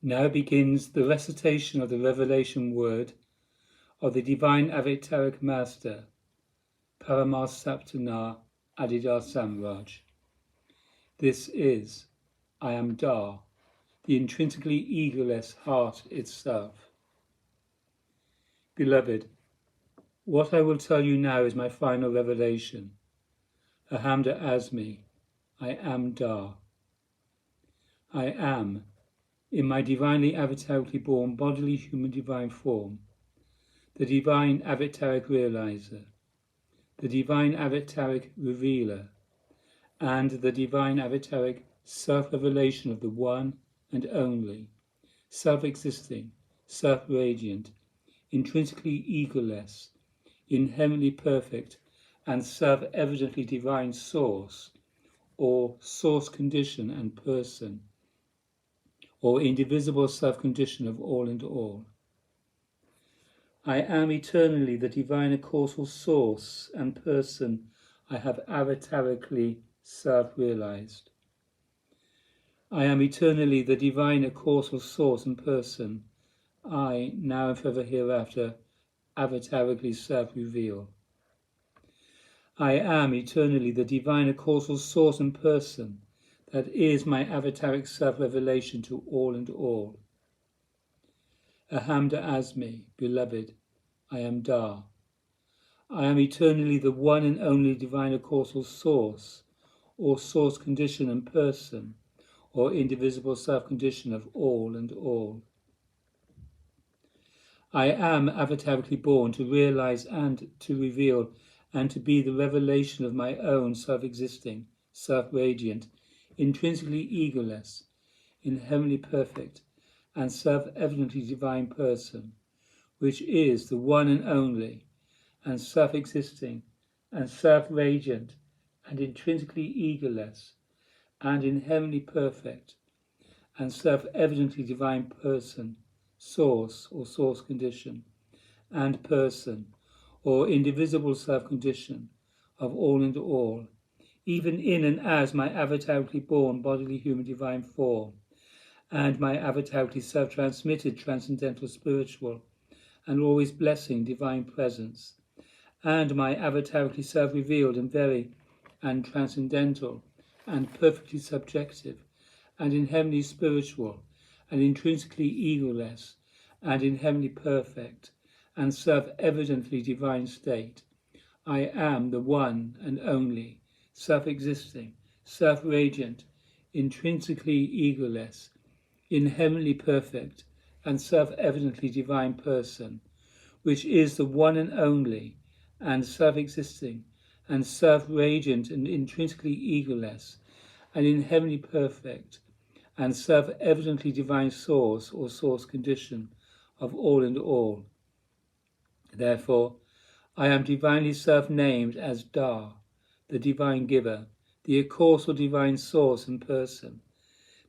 Now begins the recitation of the revelation word of the divine Avataric Master, Paramasaptana Adidar Samraj. This is, I am Da, the intrinsically egoless heart itself. Beloved, what I will tell you now is my final revelation. Ahamda Asmi, I am Da. I am, in my divinely avatarically born bodily human divine form, the divine avataric realizer, the divine avataric revealer, and the divine avataric self-revelation of the one and only, self-existing, self-radiant, intrinsically egoless, inherently perfect, and self-evidently divine source, or source condition and person, or indivisible self-condition of all and all. I am eternally the divine causal source and person I have avatarically self-realized. I am eternally the divine causal source and person I, now and forever hereafter, avatarically self-reveal. I am eternally the divine causal source and person that is my avataric self-revelation to all and all. Ahamda Asmi, beloved, I am Da. I am eternally the one and only divine causal source, or source condition and person, or indivisible self-condition of all and all. I am avatarically born to realize and to reveal and to be the revelation of my own self-existing, self-radiant, intrinsically egoless, inherently perfect, and self-evidently divine person, which is the one and only, and self-existing, and self-radiant, and intrinsically egoless, and inherently perfect, and self-evidently divine person, source or source condition, and person, or indivisible self-condition of all and all, even in and as my avatarically born bodily human divine form, and my avatarically self-transmitted transcendental spiritual and always blessing divine presence, and my avatarically self-revealed and very and transcendental and perfectly subjective and inherently spiritual and intrinsically egoless and inherently perfect and self-evidently divine state. I am the one and only, self-existing, self-radiant, intrinsically egoless, inherently perfect, and self-evidently divine person, which is the one and only, and self-existing, and self-radiant, and intrinsically egoless, and inherently perfect, and self-evidently divine source or source condition of all and all. Therefore, I am divinely self-named as Da, the divine giver, the causal divine source and person,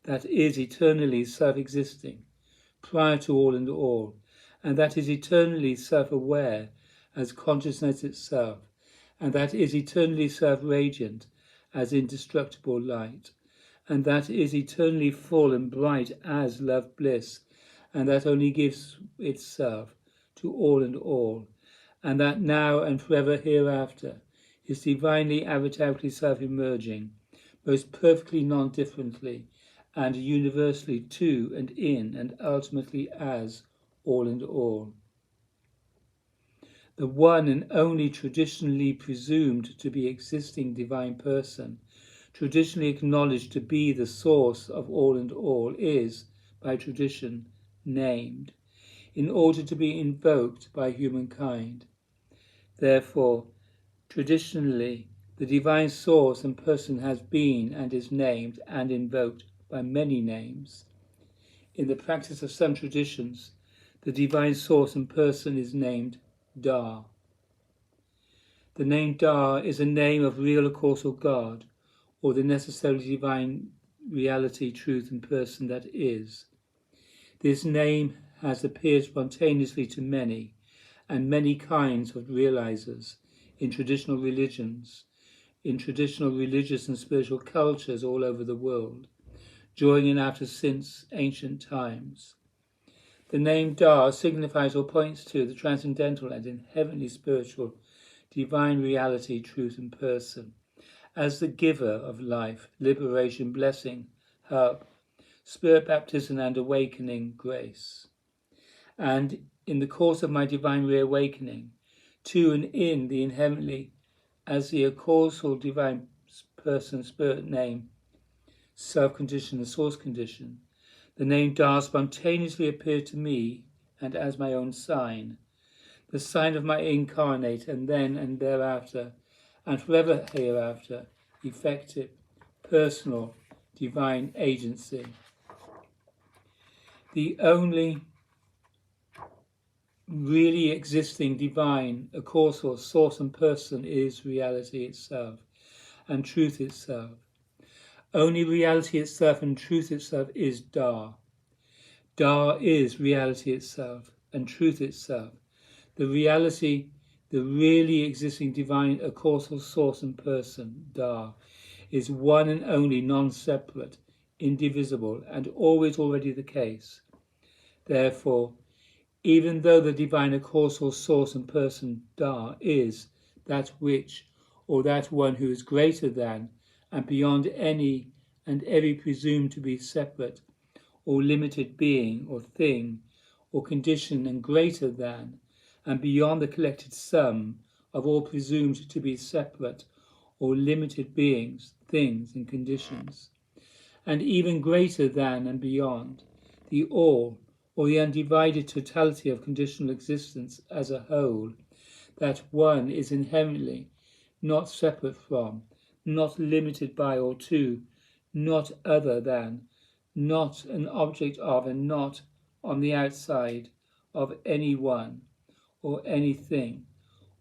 that is eternally self-existing, prior to all and all, and that is eternally self-aware as consciousness itself, and that is eternally self-radiant as indestructible light, and that is eternally full and bright as love bliss, and that only gives itself to all and all, and that now and forever hereafter is divinely avatarically self-emerging, most perfectly non-differently, and universally to and in and ultimately as all and all. The one and only traditionally presumed to be existing divine person, traditionally acknowledged to be the source of all and all, is, by tradition, named, in order to be invoked by humankind. Therefore, traditionally, the divine source and person has been and is named and invoked by many names. In the practice of some traditions, the divine source and person is named Da. The name Da is a name of real causal God, or the necessarily divine reality, truth, and person that is. This name has appeared spontaneously to many, and many kinds of realizers in traditional religions, in traditional religious and spiritual cultures all over the world, during and after since ancient times. The name Da signifies or points to the transcendental and inherently spiritual divine reality, truth and person, as the giver of life, liberation, blessing, help, spirit baptism and awakening grace. And in the course of my divine reawakening, to and in the inherently as the causal divine person, spirit name, self-condition, the source condition, the name Da spontaneously appeared to me and as my own sign, the sign of my incarnate and then and thereafter and forever hereafter, effective, personal, divine agency. The only really existing divine, a causal source and person is reality itself and truth itself. Only reality itself and truth itself is Da. Da is reality itself and truth itself. The reality, the really existing divine, a causal source and person, Da, is one and only, non-separate, indivisible, and always already the case. Therefore, even though the divine, a causal source and person, Da, is that which, or that one who is greater than and beyond any and every presumed to be separate or limited being or thing or condition, and greater than and beyond the collected sum of all presumed to be separate or limited beings, things and conditions, and even greater than and beyond the all or the undivided totality of conditional existence as a whole, that one is inherently not separate from, not limited by or to, not other than, not an object of, and not on the outside of any one or anything,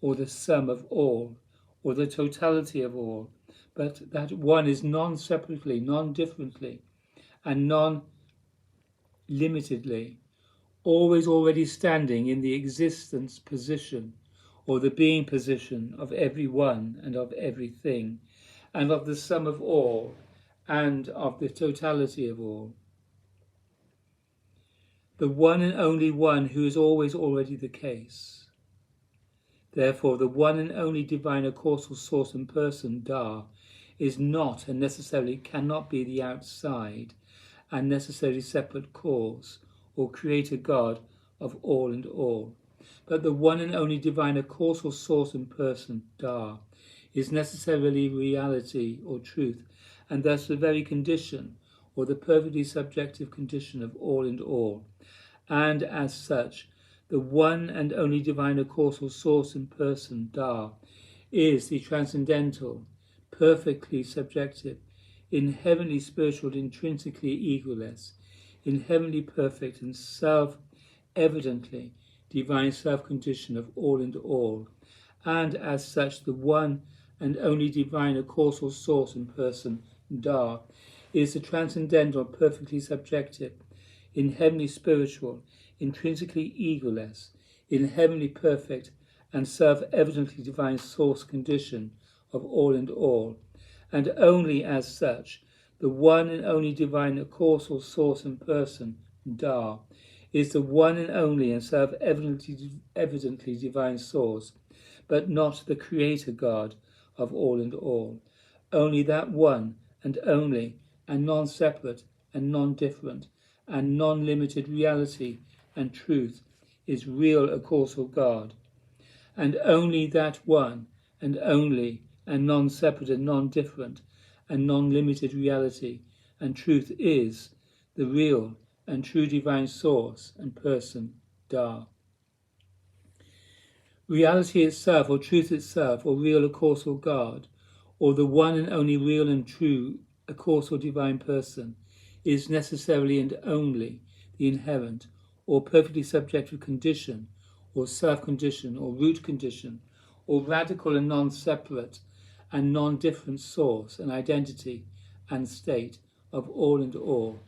or the sum of all, or the totality of all, but that one is non-separately, non-differently, and non-limitedly, always already standing in the existence position, or the being position of every one and of everything, and of the sum of all, and of the totality of all. The one and only one who is always already the case. Therefore, the one and only divine causal source and person, Da, is not and necessarily cannot be the outside and necessarily separate cause or creator God of all and all. But the one and only divine causal source and person, Da, is necessarily reality or truth, and thus the very condition or the perfectly subjective condition of all and all. And as such, the one and only divine causal source and person, Da, is the transcendental, perfectly subjective, inherently spiritual, intrinsically egoless, inherently perfect and self-evidently divine self-condition of all and all, and as such the one and only divine causal source and person, Da, is the transcendental, perfectly subjective, inherently spiritual, intrinsically egoless, inherently perfect and self-evidently divine source condition of all and all, and only as such the one and only divine causal source and person, Da, is the one and only and self-evidently divine source, but not the creator God of all and all. Only that one and only and non-separate and non-different and non-limited reality and truth is real a causal God. And only that one and only and non-separate and non-different and non-limited reality and truth is the real and true divine source and person, Da. Reality itself, or truth itself, or real a causal God, or the one and only real and true a causal divine person, is necessarily and only the inherent or perfectly subjective condition, or self-condition, or root condition, or radical and non-separate and non-different source and identity and state of all and all.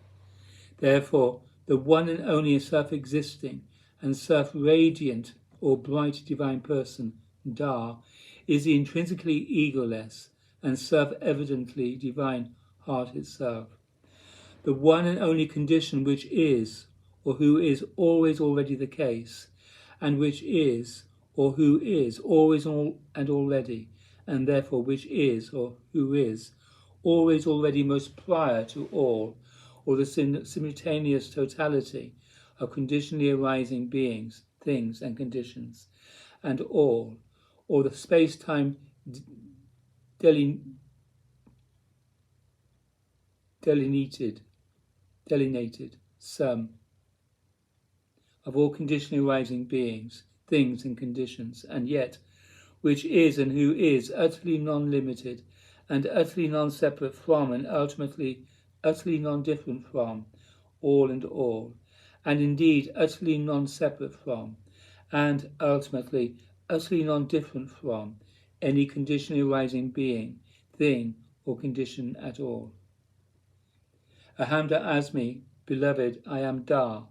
Therefore, the one and only self-existing and self-radiant or bright divine person, Da, is the intrinsically egoless and self-evidently divine heart itself. the one and only condition which is, or who is always already the case, and which is, or who is always and already, and therefore which is, or who is always already most prior to all, or the simultaneous totality of conditionally arising beings, things and conditions, and all, or the space-time delineated sum of all conditionally arising beings, things and conditions, and yet which is and who is utterly non-limited and utterly non-separate from and ultimately utterly non-different from all and all, and indeed utterly non-separate from and ultimately utterly non-different from any conditionally arising being, thing or condition at all. Ahamda Asmi, beloved, I am Da.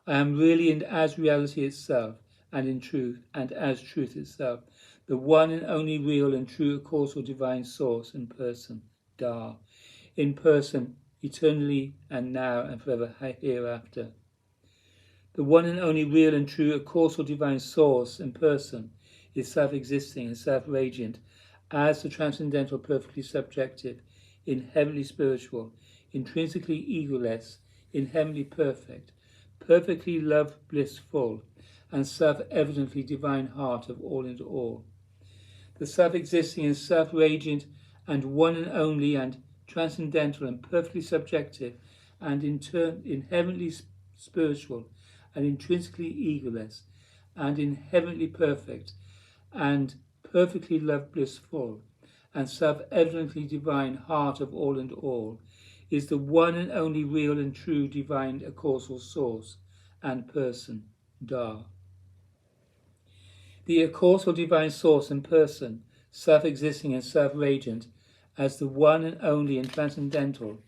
I am really and as reality itself, and in truth, and as truth itself, the one and only real and true causal divine source and person, Da, in person, eternally and now and forever hereafter. The one and only real and true causal divine source and person is self-existing and self-radiant as the transcendental, perfectly subjective, inherently spiritual, intrinsically egoless, inherently perfect, perfectly love blissful, and self-evidently divine heart of all and all. The self-existing and self-radiant and one and only and transcendental and perfectly subjective and inherently spiritual and intrinsically egoless and inherently perfect and perfectly love blissful and self-evidently divine heart of all and all is the one and only real and true divine causal source and person, Da. The causal divine source and person, self-existing and self-radiant, as the one and only and transcendental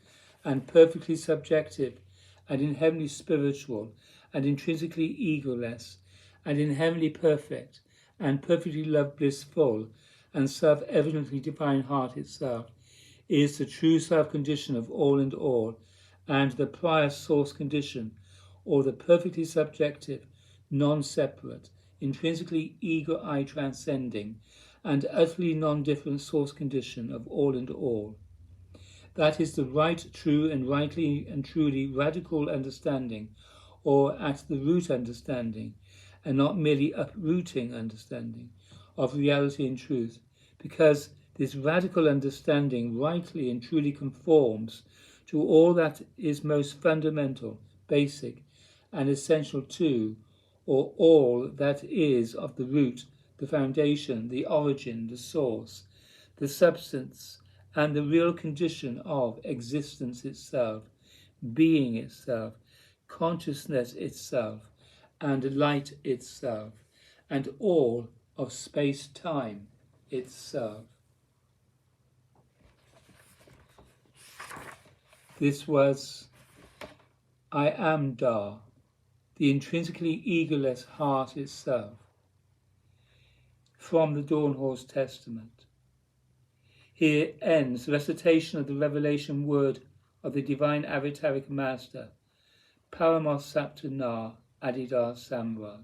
and perfectly subjective and inherently spiritual and intrinsically egoless and inherently perfect and perfectly love blissful and self-evidently divine heart itself, is the true self-condition of all and all, and the prior source condition, or the perfectly subjective, non-separate, intrinsically ego-I transcending, and utterly non-different source condition of all and all. That is the right, true, and rightly and truly radical understanding, or at the root understanding, and not merely uprooting understanding, of reality and truth, because this radical understanding rightly and truly conforms to all that is most fundamental, basic, and essential to, or all that is of the root, the foundation, the origin, the source, the substance, and the real condition of existence itself, being itself, consciousness itself, and light itself, and all of space-time itself. This was I am Da, the intrinsically egoless heart itself, from the Dawn Horse Testament. Here ends the recitation of the revelation word of the divine Avataric Master, Paramos Sapta Na Adidar Samraj.